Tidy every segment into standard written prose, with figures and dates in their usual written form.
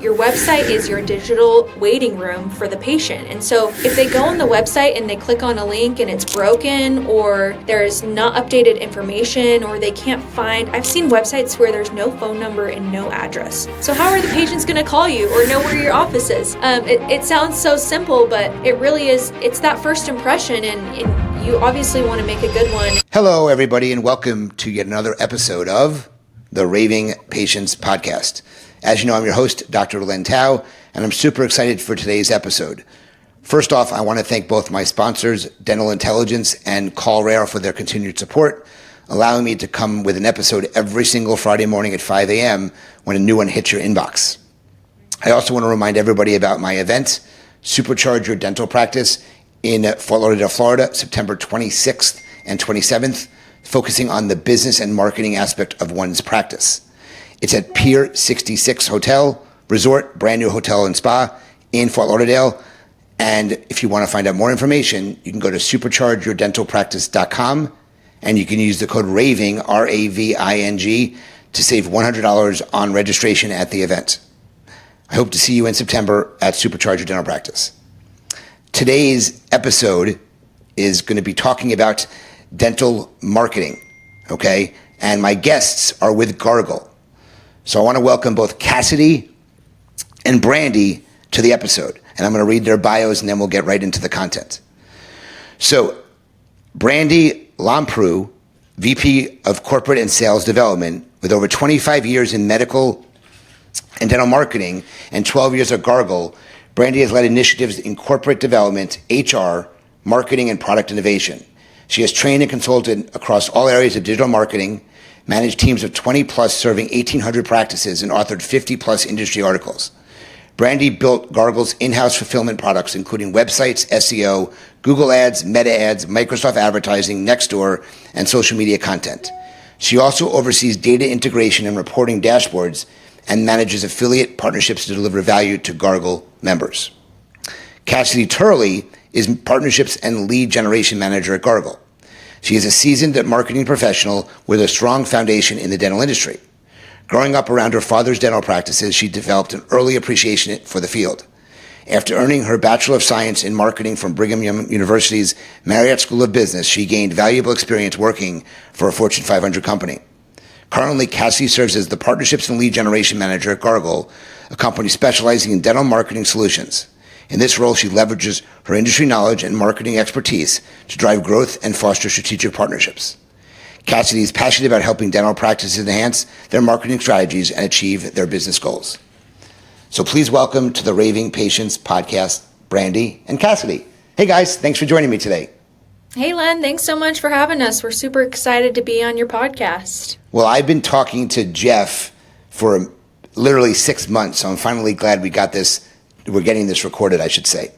Your website is your digital waiting room for the patient. And so if they go on the website and they click on a link and it's broken, or there's not updated information, or they can't find, I've seen websites where there's no phone number and no address. So how are the patients going to call you or know where your office is? It sounds so simple, but it really is. It's that first impression, and you obviously want to make a good one. Hello, everybody, and welcome to yet another episode of the Raving Patients Podcast. As you know, I'm your host, Dr. Len Tao, and I'm super excited for today's episode. First off, I want to thank both my sponsors, Dental Intelligence and CallRare, for their continued support, allowing me to come with an episode every single Friday morning at 5 a.m. when a new one hits your inbox. I also want to remind everybody about my event, Supercharge Your Dental Practice, in Fort Lauderdale, Florida, September 26th and 27th, focusing on the business and marketing aspect of one's practice. It's at Pier 66 Hotel, Resort, brand new hotel and spa in Fort Lauderdale. And if you want to find out more information, you can go to superchargeyourdentalpractice.com, and you can use the code RAVING, R-A-V-I-N-G, to save $100 on registration at the event. I hope to see you in September at Supercharge Your Dental Practice. Today's episode is going to be talking about dental marketing, okay? And my guests are with Gargle. So I want to welcome both Cassidy and Brandy to the episode. And I'm going to read their bios and then we'll get right into the content. So Brandie Lamprou, VP of Corporate and Sales Development, with over 25 years in medical and dental marketing and 12 years at Gargle, Brandy has led initiatives in corporate development, HR, marketing, and product innovation. She has trained and consulted across all areas of digital marketing, managed teams of 20 plus serving 1,800 practices, and authored 50 plus industry articles. Brandy built Gargle's in-house fulfillment products, including websites, SEO, Google Ads, Meta Ads, Microsoft Advertising, Nextdoor, and social media content. She also oversees data integration and reporting dashboards and manages affiliate partnerships to deliver value to Gargle members. Cassidy Turley is Partnerships and Lead Generation Manager at Gargle. She is a seasoned marketing professional with a strong foundation in the dental industry. Growing up around her father's dental practices, she developed an early appreciation for the field. After earning her Bachelor of Science in Marketing from Brigham Young University's Marriott School of Business, she gained valuable experience working for a Fortune 500 company. Currently, Cassidy serves as the Partnerships and Lead Generation Manager at Gargle, a company specializing in dental marketing solutions. In this role, she leverages her industry knowledge and marketing expertise to drive growth and foster strategic partnerships. Cassidy is passionate about helping dental practices enhance their marketing strategies and achieve their business goals. So please welcome to the Raving Patients Podcast, Brandy and Cassidy. Hey guys, thanks for joining me today. Hey Len, thanks so much for having us. We're super excited to be on your podcast. Well, I've been talking to Jeff for literally 6 months, so I'm finally glad we got this. We're getting this recorded, I should say.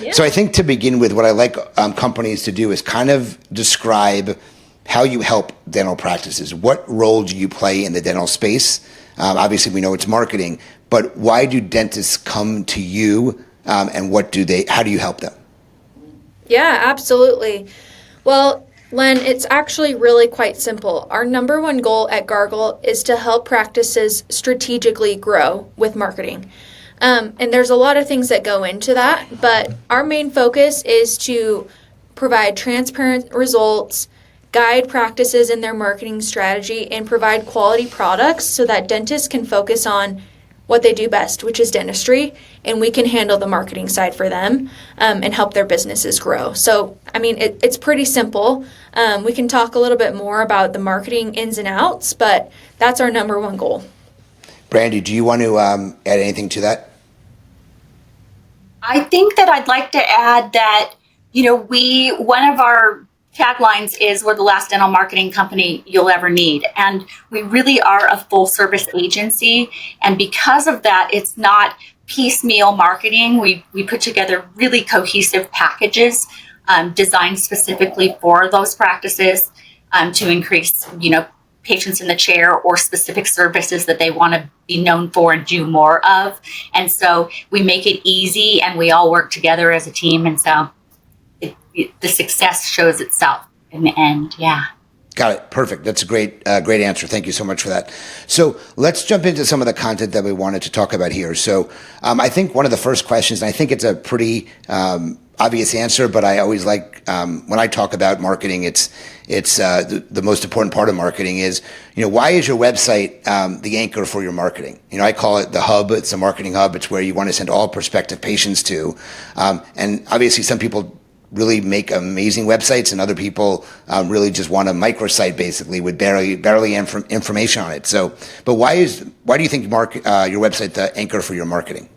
Yeah. So I think to begin with, what I like companies to do is kind of describe how you help dental practices. What role do you play in the dental space? Obviously, we know it's marketing, but why do dentists come to you, and how do you help them? Yeah, absolutely. Well, Len, it's actually really quite simple. Our number one goal at Gargle is to help practices strategically grow with marketing. And there's a lot of things that go into that, but our main focus is to provide transparent results, guide practices in their marketing strategy, and provide quality products so that dentists can focus on what they do best, which is dentistry, and we can handle the marketing side for them and help their businesses grow. So, I mean, it's pretty simple. We can talk a little bit more about the marketing ins and outs, but that's our number one goal. Brandy, do you want to add anything to that? I think that I'd like to add that, one of our taglines is we're the last dental marketing company you'll ever need. And we really are a full service agency. And because of that, it's not piecemeal marketing. We put together really cohesive packages designed specifically for those practices to increase, patients in the chair or specific services that they want to be known for and do more of. And so we make it easy and we all work together as a team. And so the success shows itself in the end. Yeah. Got it. Perfect. That's a great answer. Thank you so much for that. So let's jump into some of the content that we wanted to talk about here. So I think one of the first questions, and I think it's a pretty obvious answer, but I always like when I talk about marketing, it's the most important part of marketing is, why is your website the anchor for your marketing? I call it the hub. It's a marketing hub. It's where you want to send all prospective patients to. And obviously some people really make amazing websites, and other people really just want a microsite basically with barely information on it. So, but why do you think your website the anchor for your marketing?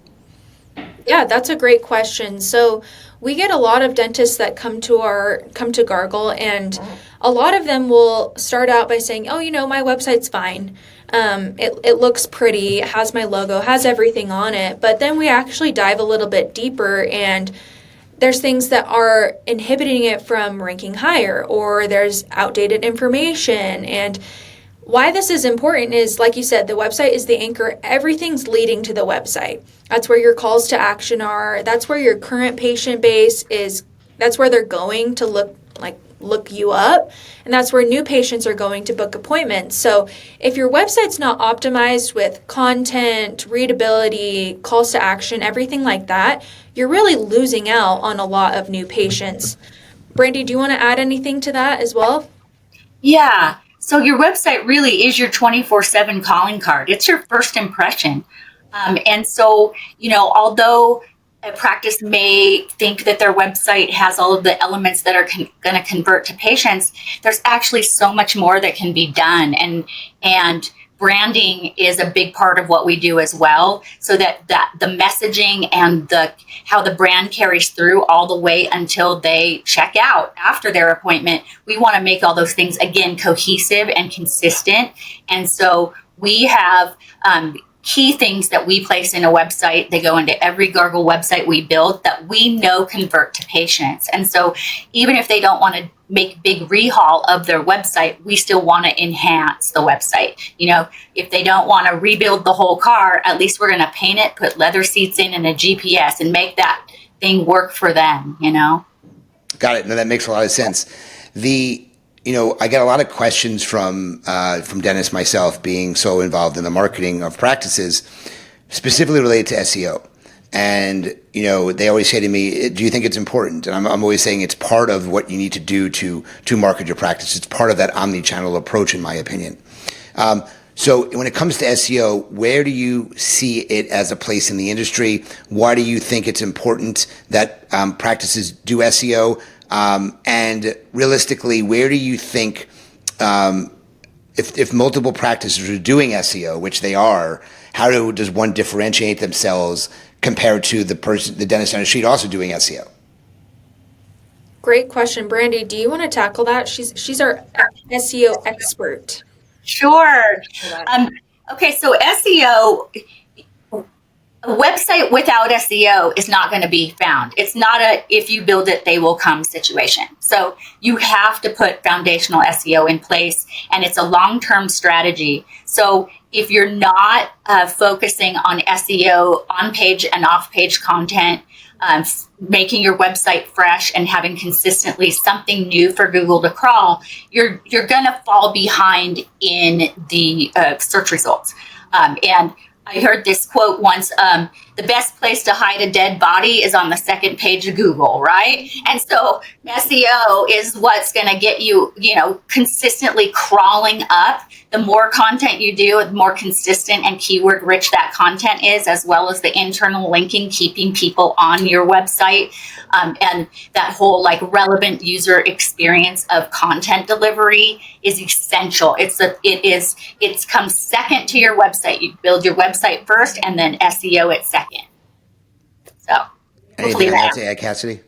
Yeah, that's a great question. So we get a lot of dentists that come to Gargle, and a lot of them will start out by saying, "Oh, my website's fine. It looks pretty, it has my logo, has everything on it." But then we actually dive a little bit deeper, and there's things that are inhibiting it from ranking higher, or there's outdated information. And why this is important is, like you said, the website is the anchor. Everything's leading to the website. That's where your calls to action are. That's where your current patient base is. That's where they're going to look you up. And that's where new patients are going to book appointments. So if your website's not optimized with content, readability, calls to action, everything like that, you're really losing out on a lot of new patients. Brandy, do you want to add anything to that as well? Yeah. So your website really is your 24/7 calling card. It's your first impression. And so, although a practice may think that their website has all of the elements that are going to convert to patients, there's actually so much more that can be done. And branding is a big part of what we do as well, so that the messaging and how the brand carries through all the way until they check out after their appointment. We want to make all those things, again, cohesive and consistent. And so we have key things that we place in a website. They go into every Gargle website we build that we know convert to patients. And so even if they don't want to make big rehaul of their website, we still want to enhance the website. If they don't want to rebuild the whole car, at least we're going to paint it, put leather seats in and a GPS, and make that thing work for them, Got it. No, that makes a lot of sense. I get a lot of questions from dentists, myself being so involved in the marketing of practices, specifically related to SEO. And, they always say to me, "Do you think it's important?" And I'm always saying it's part of what you need to do to market your practice. It's part of that omni-channel approach, in my opinion. So when it comes to SEO, where do you see it as a place in the industry? Why do you think it's important that practices do SEO? And realistically, where do you think, if multiple practices are doing SEO, which they are, how does one differentiate themselves compared to the dentist on the street also doing SEO? Great question. Brandy, do you want to tackle that? She's our SEO expert. Sure. Okay, so SEO, a website without SEO is not going to be found. It's not if you build it, they will come situation. So you have to put foundational SEO in place, and it's a long-term strategy. So if you're not focusing on SEO, on-page and off-page content, making your website fresh and having consistently something new for Google to crawl, you're going to fall behind in the search results. And I heard this quote once, the best place to hide a dead body is on the second page of Google, right? And so SEO is what's going to get you, consistently crawling up. The more content you do, the more consistent and keyword rich that content is, as well as the internal linking, keeping people on your website, and that whole relevant user experience of content delivery is essential. It comes second to your website. You build your website first, and then SEO at second. So hopefully anything else to add, Cassidy?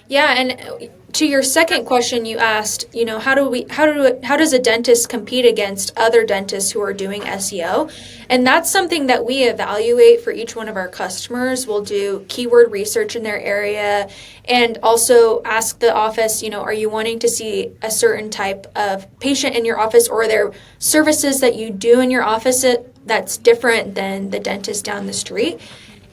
Yeah, and to your second question, you asked, how does a dentist compete against other dentists who are doing SEO? And that's something that we evaluate for each one of our customers. We'll do keyword research in their area and also ask the office, are you wanting to see a certain type of patient in your office, or are there services that you do in your office that's different than the dentist down the street?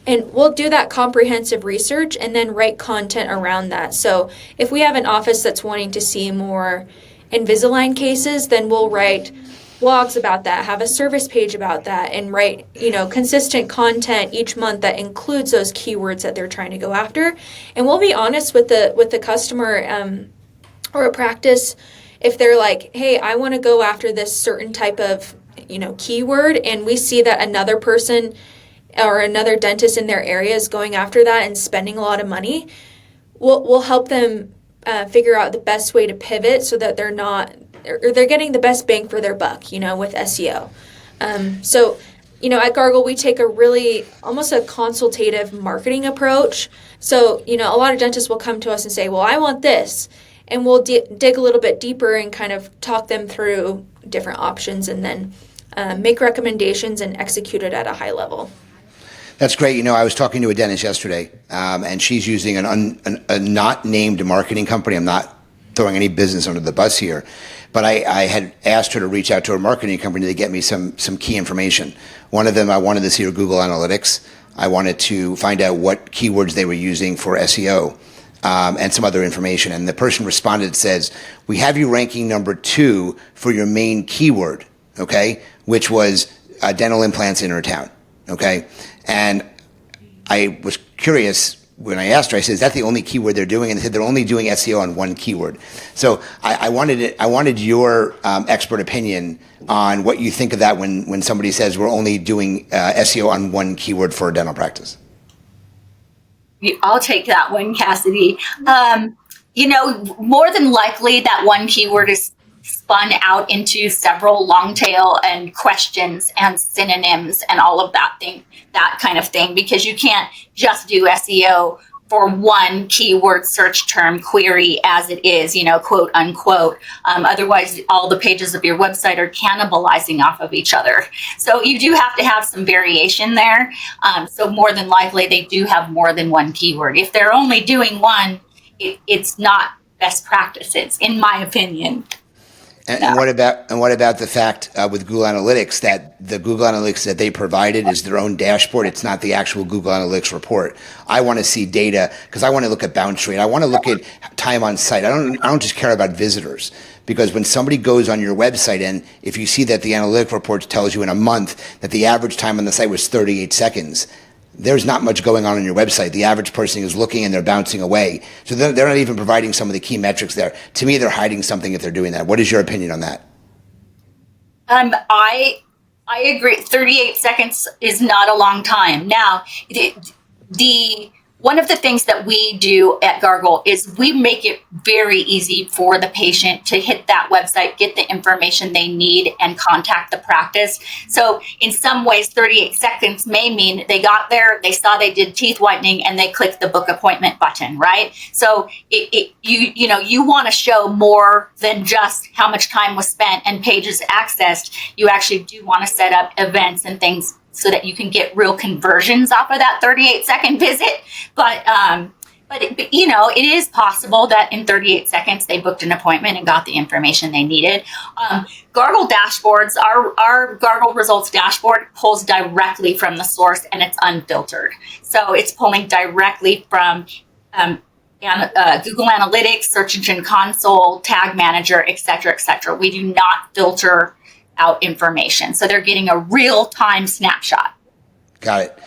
And we'll do that comprehensive research and then write content around that. So if we have an office that's wanting to see more Invisalign cases, then we'll write blogs about that, have a service page about that, and write, consistent content each month that includes those keywords that they're trying to go after. And we'll be honest with the customer or a practice if they're like, hey, I want to go after this certain type of, keyword, and we see that another person or another dentist in their area is going after that and spending a lot of money. We'll help them figure out the best way to pivot so that they're getting the best bang for their buck, with SEO. So, at Gargle, we take almost a consultative marketing approach. So, a lot of dentists will come to us and say, well, I want this. And we'll dig a little bit deeper and kind of talk them through different options and then make recommendations and execute it at a high level. That's great. I was talking to a dentist yesterday, and she's using a not named marketing company. I'm not throwing any business under the bus here, but I had asked her to reach out to her marketing company to get me some key information. One of them, I wanted to see her Google Analytics. I wanted to find out what keywords they were using for SEO, and some other information. And the person responded, says, we have you ranking number 2 for your main keyword, okay, which was dental implants in her town, okay? And I was curious when I asked her, I said, is that the only keyword they're doing? And they said they're only doing SEO on one keyword. So I wanted your expert opinion on what you think of that when somebody says we're only doing SEO on one keyword for a dental practice. I'll take that one, Cassidy. More than likely that one keyword is spun out into several long tail and questions and synonyms and all of that kind of thing, because you can't just do SEO for one keyword search term query as it is, quote unquote. Otherwise, all the pages of your website are cannibalizing off of each other. So you do have to have some variation there. So more than likely, they do have more than one keyword. If they're only doing one, it's not best practices, in my opinion. And what about the fact with Google Analytics that the Google Analytics that they provided is their own dashboard? It's not the actual Google Analytics report. I want to see data because I want to look at bounce rate. I want to look at time on site. I don't just care about visitors, because when somebody goes on your website and if you see that the analytic report tells you in a month that the average time on the site was 38 seconds, there's not much going on your website. The average person is looking and they're bouncing away. So they're not even providing some of the key metrics there. To me, they're hiding something if they're doing that. What is your opinion on that? I agree. 38 seconds is not a long time. Now, one of the things that we do at Gargle is we make it very easy for the patient to hit that website, get the information they need, and contact the practice. So in some ways, 38 seconds may mean they got there, they saw they did teeth whitening, and they clicked the book appointment button, right? So you want to show more than just how much time was spent and pages accessed. You actually do want to set up events and things so that you can get real conversions off of that 38-second visit. But it is possible that in 38 seconds they booked an appointment and got the information they needed. Gargle dashboards, our Gargle results dashboard pulls directly from the source and it's unfiltered. So it's pulling directly from Google Analytics, Search Engine Console, Tag Manager, et cetera, et cetera. We do not filter out information. So they're getting a real-time snapshot. Got it.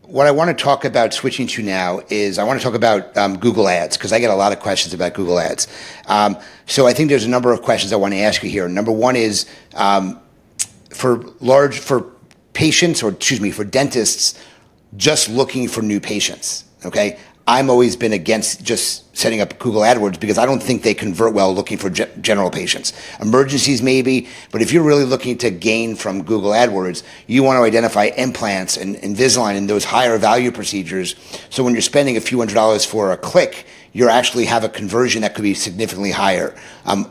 What I want to talk about switching to now is I want to talk about Google Ads, because I get a lot of questions about Google Ads. So I think there's a number of questions I want to ask you here. Number one is for dentists just looking for new patients, okay? I'm always been against just setting up Google AdWords because I don't think they convert well looking for general patients. Emergencies maybe, but if you're really looking to gain from Google AdWords, you want to identify implants and Invisalign and those higher value procedures. So when you're spending a few $100s for a click, you actually have a conversion that could be significantly higher.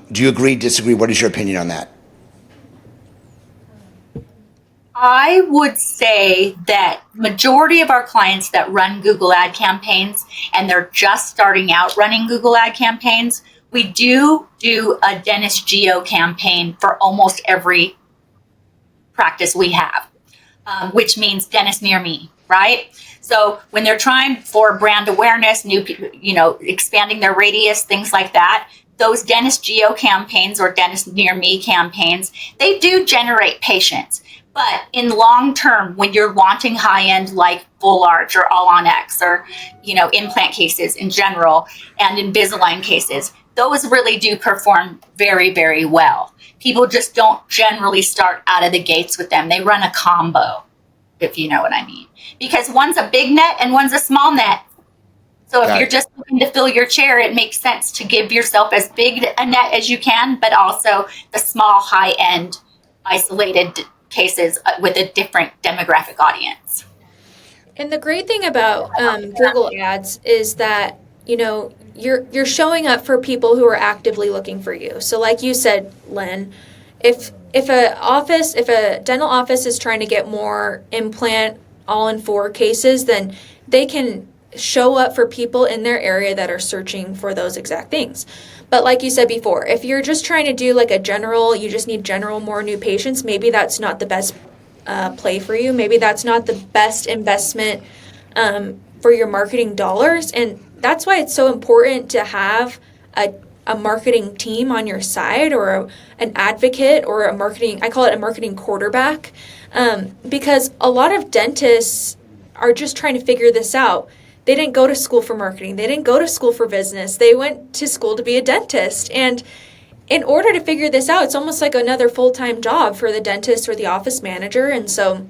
Do you agree, disagree? What is your opinion on that? I would say that majority of our clients that run Google ad campaigns and they're just starting out running Google ad campaigns, we do a dentist geo campaign for almost every practice we have, which means dentist near me, right? So when they're trying for brand awareness, expanding their radius, things like that, those dentist geo campaigns or dentist near me campaigns, they do generate patients. But in long term, when you're wanting high end like full arch or all on X or, implant cases in general and Invisalign cases, those really do perform very, very well. People just don't generally start out of the gates with them. They run a combo, if you know what I mean. Because one's a big net and one's a small net. So if you're just looking to fill your chair, it makes sense to give yourself as big a net as you can, but also the small, high-end, isolated cases with a different demographic audience. And the great thing about Google Ads is that, you're showing up for people who are actively looking for you. So like you said, Lynn, if a dental office is trying to get more implant all-in-4 cases, then they can show up for people in their area that are searching for those exact things. But like you said before, if you're just trying to do like you just need general more new patients, maybe that's not the best play for you. Maybe that's not the best investment for your marketing dollars. And that's why it's so important to have a marketing team on your side or an advocate or I call it a marketing quarterback, because a lot of dentists are just trying to figure this out. They didn't go to school for marketing. They didn't go to school for business. They went to school to be a dentist. And in order to figure this out, it's almost like another full-time job for the dentist or the office manager. And so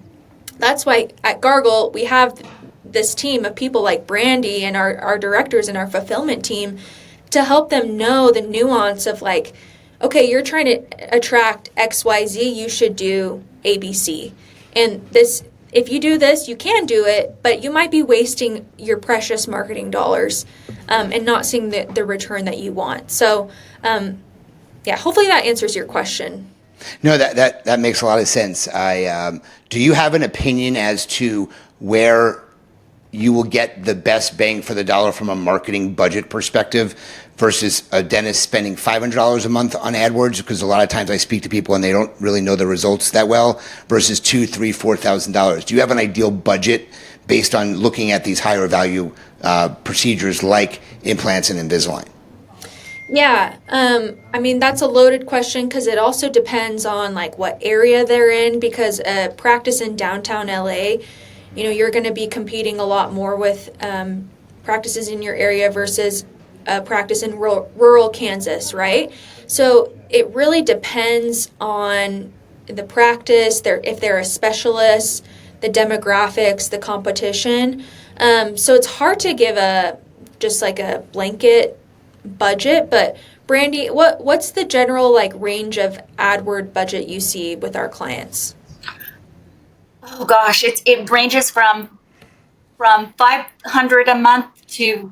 that's why at Gargle, we have this team of people like Brandy and our directors and our fulfillment team to help them know the nuance of like, okay, you're trying to attract XYZ, you should do ABC. And if you do this, you can do it, but you might be wasting your precious marketing dollars and not seeing the return that you want. So, hopefully that answers your question. No, that makes a lot of sense. Do you have an opinion as to where you will get the best bang for the dollar from a marketing budget perspective versus a dentist spending $500 a month on AdWords? Because a lot of times I speak to people and they don't really know the results that well, versus $2,000, $3,000, $4,000. Do you have an ideal budget based on looking at these higher value procedures like implants and Invisalign? Yeah, that's a loaded question because it also depends on like what area they're in, because a practice in downtown LA, you're going to be competing a lot more with practices in your area versus a practice in rural Kansas, right? So it really depends on the practice, if they're a specialist, the demographics, the competition. So it's hard to give just like a blanket budget, but Brandie, what's the general like range of AdWord budget you see with our clients? Oh gosh, it ranges from $500 a month to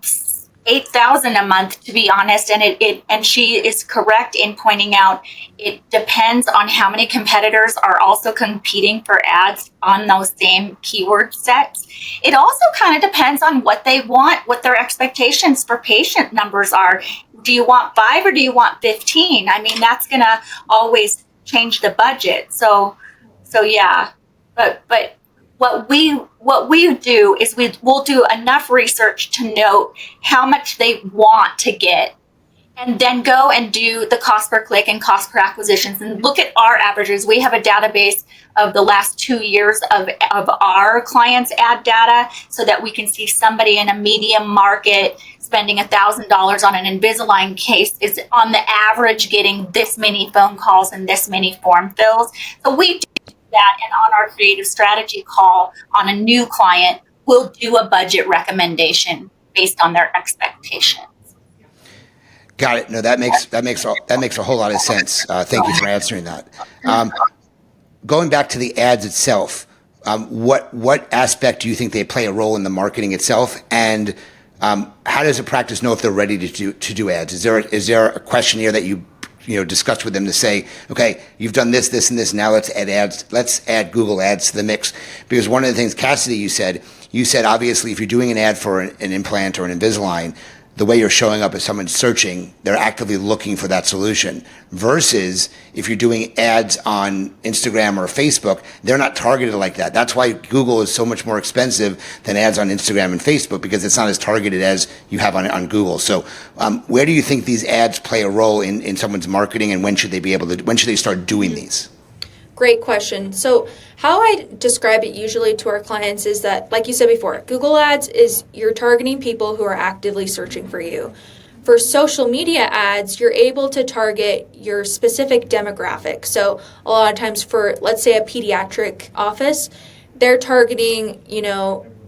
$8,000 a month, to be honest. And she is correct in pointing out it depends on how many competitors are also competing for ads on those same keyword sets. It also kind of depends on what they want, what their expectations for patient numbers are. Do you want 5 or do you want 15? That's going to always change the budget. So yeah. But what we do is we'll do enough research to note how much they want to get, and then go and do the cost per click and cost per acquisitions and look at our averages. We have a database of the last 2 years of our clients' ad data so that we can see somebody in a medium market spending $1,000 on an Invisalign case is on the average getting this many phone calls and this many form fills. So we do that, and on our creative strategy call on a new client, we'll do a budget recommendation based on their expectations. Got it. No, that makes a whole lot of sense. Thank you for answering that. Going back to the ads itself, what aspect do you think they play a role in the marketing itself, and how does a practice know if they're ready to do ads? Is there a questionnaire that you discussed with them to say, okay, you've done this, this, and this. Now let's add ads. Let's add Google Ads to the mix. Because one of the things, Cassidy, you said obviously if you're doing an ad for an implant or an Invisalign, the way you're showing up as someone searching, they're actively looking for that solution. Versus if you're doing ads on Instagram or Facebook, they're not targeted like that. That's why Google is so much more expensive than ads on Instagram and Facebook, because it's not as targeted as you have on Google. So where do you think these ads play a role in someone's marketing, and when should they start doing these? Great question. So how I describe it usually to our clients is that, like you said before, Google Ads is you're targeting people who are actively searching for you. For social media ads, you're able to target your specific demographic. So a lot of times for, let's say, a pediatric office, they're targeting,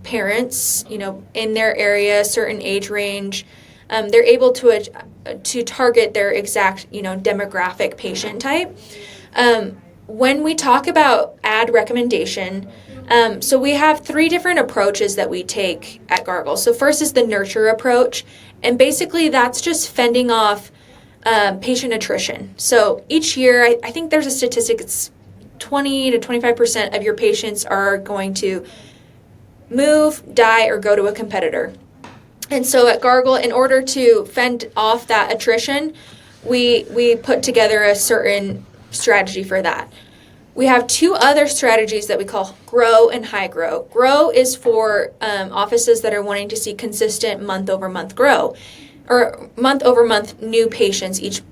parents, in their area, certain age range. They're able to target their exact, demographic patient type. When we talk about ad recommendation, so we have 3 different approaches that we take at Gargle. So first is the nurture approach, and basically that's just fending off patient attrition. So each year, I think there's a statistic, it's 20 to 25% of your patients are going to move, die, or go to a competitor. And so at Gargle, in order to fend off that attrition, we put together a certain strategy for that. We have 2 other strategies that we call grow and high grow. Grow is for offices that are wanting to see consistent month-over-month grow, or month-over-month new patients each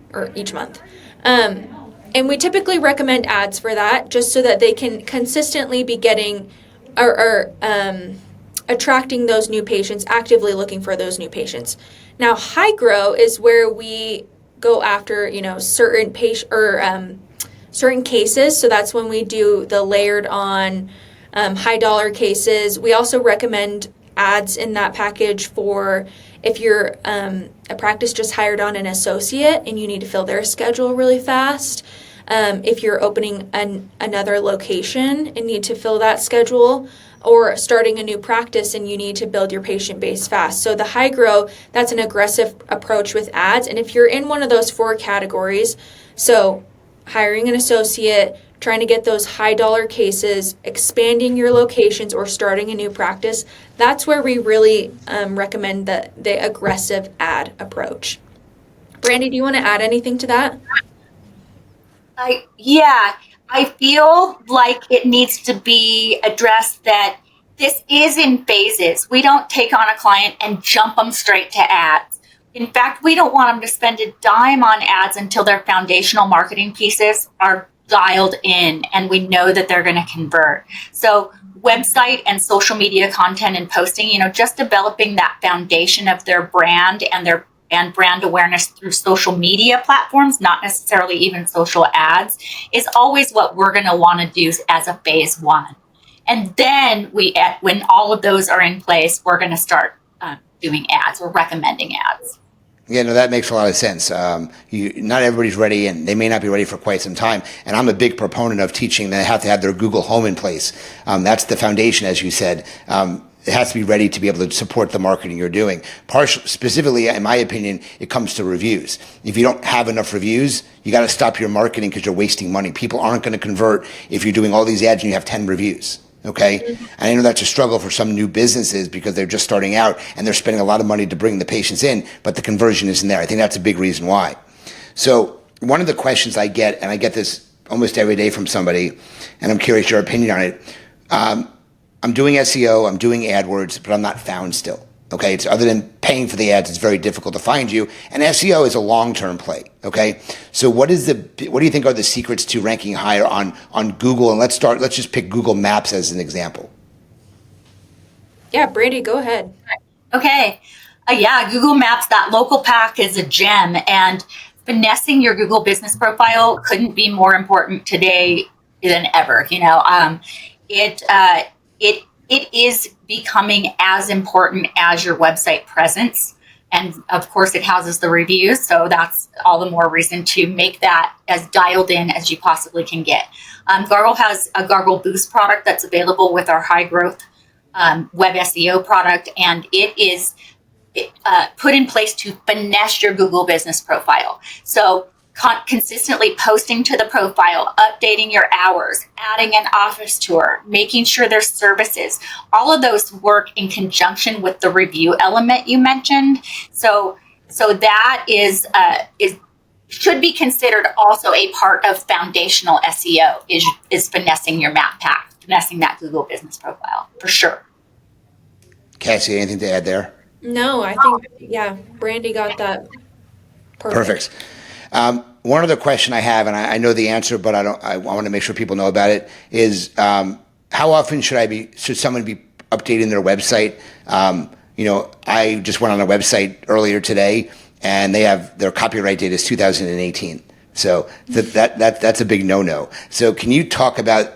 month. And we typically recommend ads for that, just so that they can consistently be getting or attracting those new patients, actively looking for those new patients. Now, high grow is where we go after, certain patient or certain cases. So that's when we do the layered on high dollar cases. We also recommend ads in that package for if you're a practice just hired on an associate and you need to fill their schedule really fast. If you're opening another location and need to fill that schedule, or starting a new practice and you need to build your patient base fast. So the high grow, that's an aggressive approach with ads. And if you're in one of those 4 categories, so hiring an associate, trying to get those high dollar cases, expanding your locations, or starting a new practice, that's where we really recommend the aggressive ad approach. Brandy, do you want to add anything to that? I feel like it needs to be addressed that this is in phases. We don't take on a client and jump them straight to ads. In fact, we don't want them to spend a dime on ads until their foundational marketing pieces are dialed in and we know that they're going to convert. So website and social media content and posting, just developing that foundation of their brand and brand awareness through social media platforms, not necessarily even social ads, is always what we're going to want to do as a phase 1. And then when all of those are in place, we're going to start doing ads or recommending ads. Yeah, no, that makes a lot of sense. Not everybody's ready, and they may not be ready for quite some time. And I'm a big proponent of teaching that they have to have their Google Home in place. That's the foundation, as you said. It has to be ready to be able to support the marketing you're doing. Specifically, in my opinion, it comes to reviews. If you don't have enough reviews, you got to stop your marketing because you're wasting money. People aren't going to convert if you're doing all these ads and you have 10 reviews. Okay. Mm-hmm. And I know that's a struggle for some new businesses because they're just starting out and they're spending a lot of money to bring the patients in, but the conversion isn't there. I think that's a big reason why. So one of the questions I get, and I get this almost every day from somebody, and I'm curious your opinion on it. I'm doing SEO, I'm doing AdWords, but I'm not found still. Okay, it's other than paying for the ads, it's very difficult to find you. And SEO is a long-term play. Okay, so what do you think are the secrets to ranking higher on Google? And let's just pick Google Maps as an example. Yeah, Brady, go ahead. Okay, Google Maps, that local pack is a gem, and finessing your Google business profile couldn't be more important today than ever. It is becoming as important as your website presence. And of course, it houses the reviews. So that's all the more reason to make that as dialed in as you possibly can get. Gargle has a Gargle Boost product that's available with our high growth web SEO product. And it is put in place to finesse your Google business profile. So consistently posting to the profile, updating your hours, adding an office tour, making sure there's services. All of those work in conjunction with the review element you mentioned. So that is should be considered also a part of foundational SEO is finessing your map pack, finessing that Google business profile for sure. Cassie, anything to add there? No, I think, Brandy got that perfect. One other question I have, and I know the answer, but I want to make sure people know about it, is how often should someone be updating their website? I just went on a website earlier today, and they have their copyright date is 2018. So that's a big no-no. So can you talk about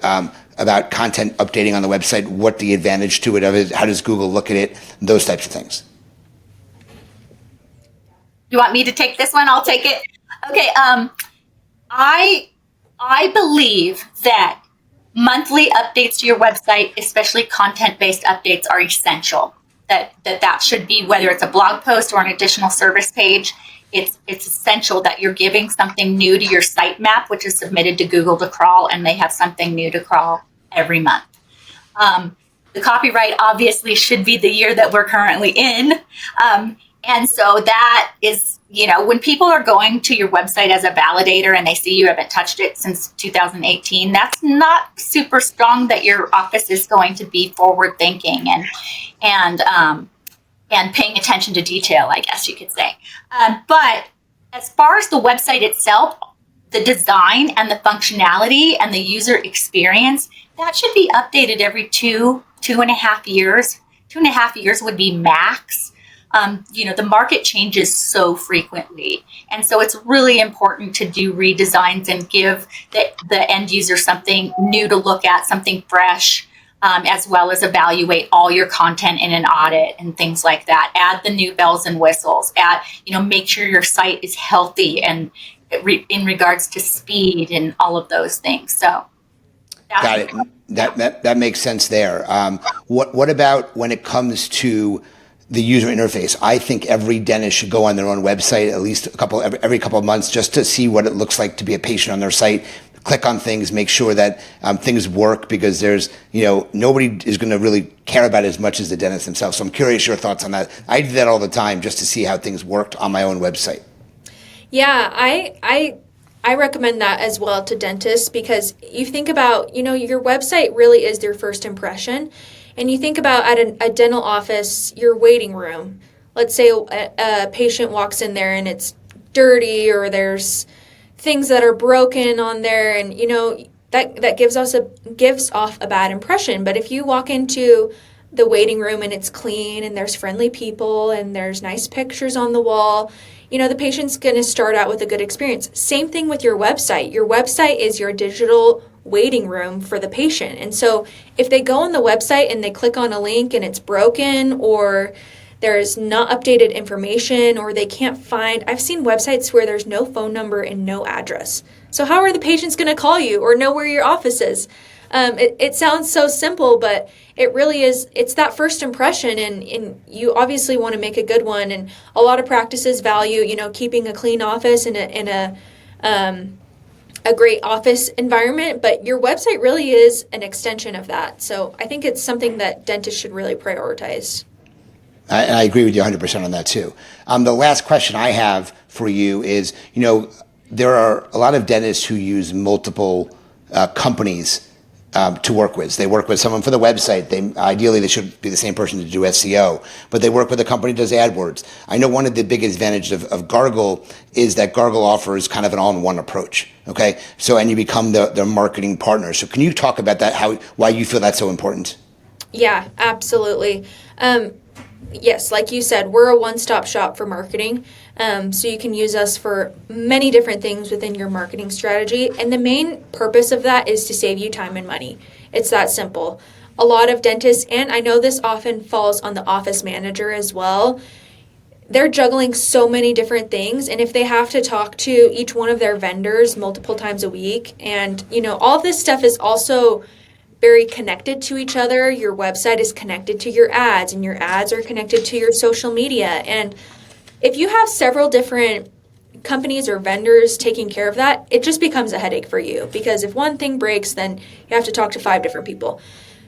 content updating on the website, what the advantage to it is, how does Google look at it, those types of things? You want me to take this one? I'll take it. Okay. I believe that monthly updates to your website, especially content-based updates, are essential. That should be, whether it's a blog post or an additional service page, it's essential that you're giving something new to your sitemap, which is submitted to Google to crawl, and they have something new to crawl every month. The copyright obviously should be the year that we're currently in. And so that is, when people are going to your website as a validator and they see you haven't touched it since 2018, that's not super strong that your office is going to be forward thinking and paying attention to detail, I guess you could say. But as far as the website itself, the design and the functionality and the user experience, that should be updated every 2.5 years. 2.5 years would be max. The market changes so frequently. And so it's really important to do redesigns and give the end user something new to look at, something fresh, as well as evaluate all your content in an audit and things like that. Add the new bells and whistles. Make sure your site is healthy and in regards to speed and all of those things. So got it. That makes sense there. What about when it comes to the user interface? I think every dentist should go on their own website at least every couple of months just to see what it looks like to be a patient on their site. Click on things, make sure that things work, because there's, nobody is going to really care about it as much as the dentist themselves. So I'm curious your thoughts on that. I do that all the time just to see how things worked on my own website. Yeah, I recommend that as well to dentists, because you think about, your website really is their first impression. And you think about at a dental office, your waiting room. Let's say a patient walks in there and it's dirty, or there's things that are broken on there, and that gives off a bad impression. But if you walk into the waiting room and it's clean and there's friendly people and there's nice pictures on the wall, the patient's going to start out with a good experience. Same thing with your website. Your website is your digital waiting room for the patient. And so if they go on the website and they click on a link and it's broken, or there's not updated information, or they can't find, I've seen websites where there's no phone number and no address. So how are the patients going to call you or know where your office is? It sounds so simple, but it really is. It's that first impression, and you obviously want to make a good one. And a lot of practices value, keeping a clean office and a great office environment, but your website really is an extension of that. So I think it's something that dentists should really prioritize. I agree with you 100% on that too. The last question I have for you is, there are a lot of dentists who use multiple companies to work with. They work with someone for the website. Ideally, they should be the same person to do SEO, but they work with a company that does AdWords. I know one of the big advantages of Gargle is that Gargle offers kind of an all-in-one approach. Okay, so and you become their marketing partner. So can you talk about that? Why you feel that's so important? Yeah, absolutely. Yes, like you said, we're a one-stop shop for marketing. So you can use us for many different things within your marketing strategy. And the main purpose of that is to save you time and money. It's that simple. A lot of dentists, and I know this often falls on the office manager as well, they're juggling so many different things. And if they have to talk to each one of their vendors multiple times a week, and, all of this stuff is also very connected to each other. Your website is connected to your ads, and your ads are connected to your social media. And if you have several different companies or vendors taking care of that, it just becomes a headache for you, because if one thing breaks, then you have to talk to 5 different people.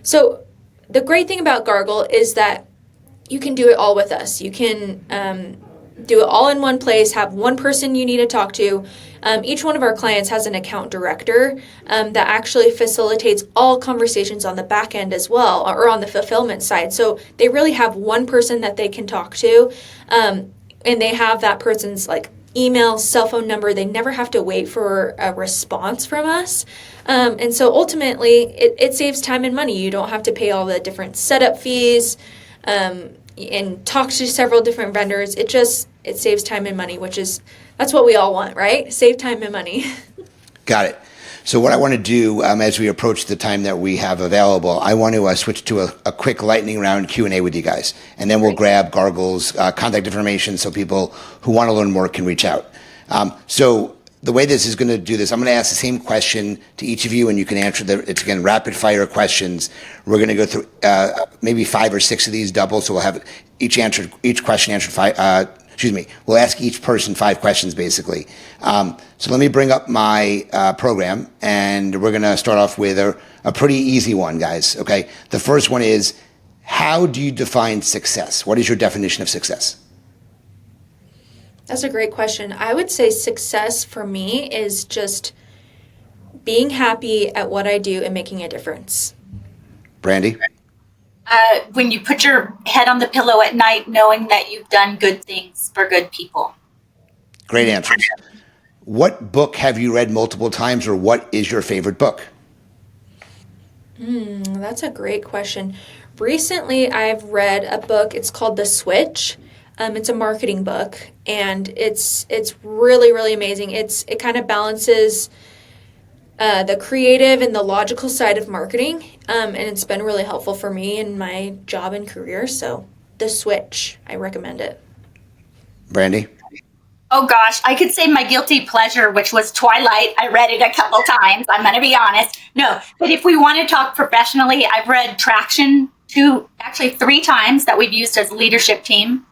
So the great thing about Gargle is that you can do it all with us. You can do it all in one place, have one person you need to talk to. Each one of our clients has an account director that actually facilitates all conversations on the back end as well, or on the fulfillment side. So they really have one person that they can talk to, and they have that person's like email, cell phone number. They never have to wait for a response from us. And so ultimately, it saves time and money. You don't have to pay all the different setup fees and talk to several different vendors. It saves time and money, that's what we all want, right? Save time and money. Got it. So what I want to do as we approach the time that we have available, I want to switch to a quick lightning round Q&A with you guys. And then we'll grab Gargle's contact information so people who want to learn more can reach out. So the way this is going to do this, I'm going to ask the same question to each of you, and you can answer it's again rapid fire questions. We're going to go through maybe 5 or 6 of these double, so we'll have each question answered we'll ask each person 5 questions basically. So let me bring up my program, and we're going to start off with a pretty easy one, guys. Okay. The first one is, how do you define success? What is your definition of success? That's a great question. I would say success for me is just being happy at what I do and making a difference. Brandy? When you put your head on the pillow at night, knowing that you've done good things for good people. Great answers. What book have you read multiple times, or what is your favorite book? That's a great question. Recently, I've read a book. It's called The Switch. It's a marketing book, and it's really, really amazing. It kind of balances the creative and the logical side of marketing, and it's been really helpful for me in my job and career. So The Switch, I recommend it. Brandy? Oh gosh, I could say my guilty pleasure, which was Twilight. I read it a couple times. I'm going to be honest. No, but if we want to talk professionally, I've read Traction 3 times that we've used as a leadership team.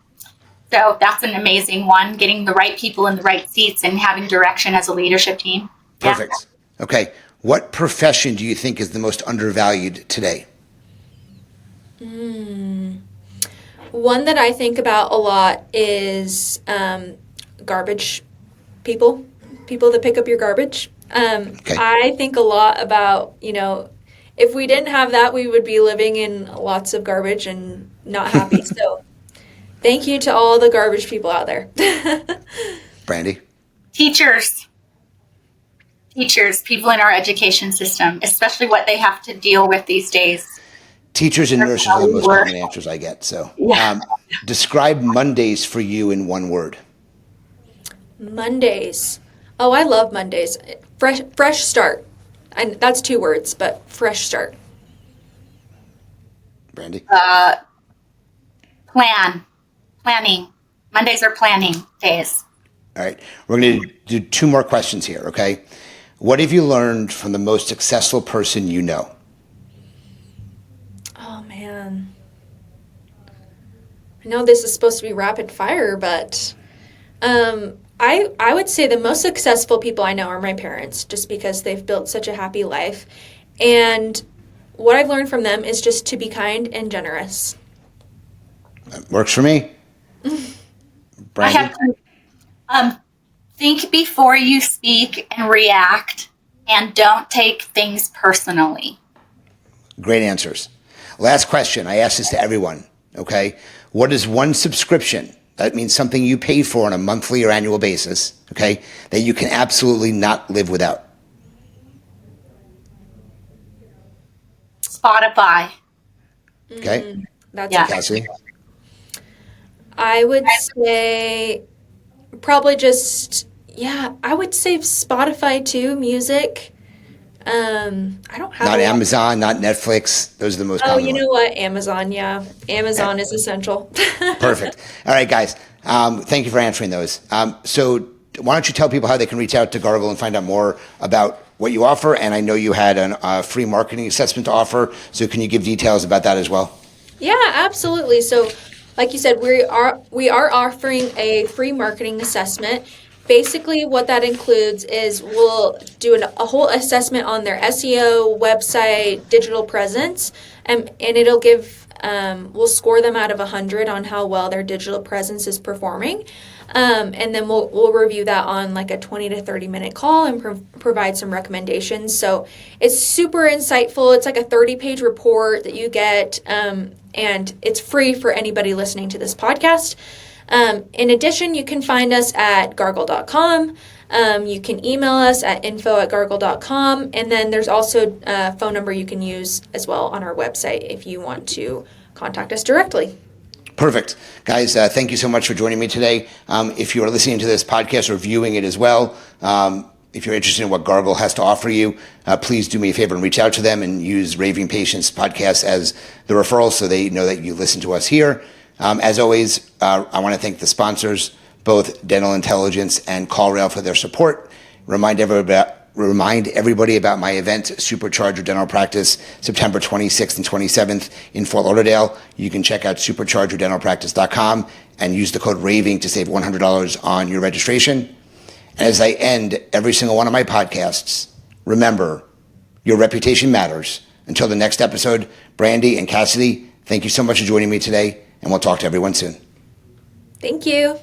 So that's an amazing one, getting the right people in the right seats and having direction as a leadership team. Perfect. Yeah. Okay. What profession do you think is the most undervalued today? One that I think about a lot is garbage people that pick up your garbage. Okay. I think a lot about, if we didn't have that, we would be living in lots of garbage and not happy. So thank you to all the garbage people out there. Brandy? Teachers, people in our education system, especially what they have to deal with these days. Teachers and nurses are the most common answers I get. So describe Mondays for you in one word. Mondays. Oh, I love Mondays. Fresh start. And that's 2 words, but fresh start. Brandy? Planning. Mondays are planning days. All right. We're going to do 2 more questions here, okay? What have you learned from the most successful person you know? Oh, man. I know this is supposed to be rapid fire, but I would say the most successful people I know are my parents, just because they've built such a happy life. And what I've learned from them is just to be kind and generous. That works for me. Brandy? I have to think before you speak and react, and don't take things personally. Great answers. Last question. I ask this to everyone, okay? What is one subscription? That means something you pay for on a monthly or annual basis, okay, that you can absolutely not live without. Spotify. Okay. That's Yeah. Cassidy? I would say probably I would say Spotify too, music. I don't have Not Amazon, not Netflix. Those are the most Oh, common you know ones. what? Amazon, yeah. Amazon is essential. Perfect. All right, guys. Thank you for answering those. So why don't you tell people how they can reach out to Gargle and find out more about what you offer? And I know you had a free marketing assessment to offer. So can you give details about that as well? Yeah, absolutely. So like you said, we are offering a free marketing assessment. Basically, what that includes is we'll do a whole assessment on their SEO, website, digital presence, and it'll give, we'll score them out of 100 on how well their digital presence is performing. And then we'll review that on like a 20 to 30 minute call and provide some recommendations. So it's super insightful. It's like a 30-page report that you get, and it's free for anybody listening to this podcast. In addition, you can find us at gargle.com. You can email us at info@gargle.com. And then there's also a phone number you can use as well on our website if you want to contact us directly. Perfect. Guys, thank you so much for joining me today. If you are listening to this podcast or viewing it as well, if you're interested in what Gargle has to offer you, please do me a favor and reach out to them and use Raving Patients Podcast as the referral so they know that you listen to us here. As always, I want to thank the sponsors, both Dental Intelligence and CallRail, for their support. Remind everybody about my event, Supercharger Dental Practice, September 26th and 27th in Fort Lauderdale. You can check out superchargerdentalpractice.com and use the code RAVING to save $100 on your registration. And as I end every single one of my podcasts, remember, your reputation matters. Until the next episode, Brandy and Cassidy, thank you so much for joining me today, and we'll talk to everyone soon. Thank you.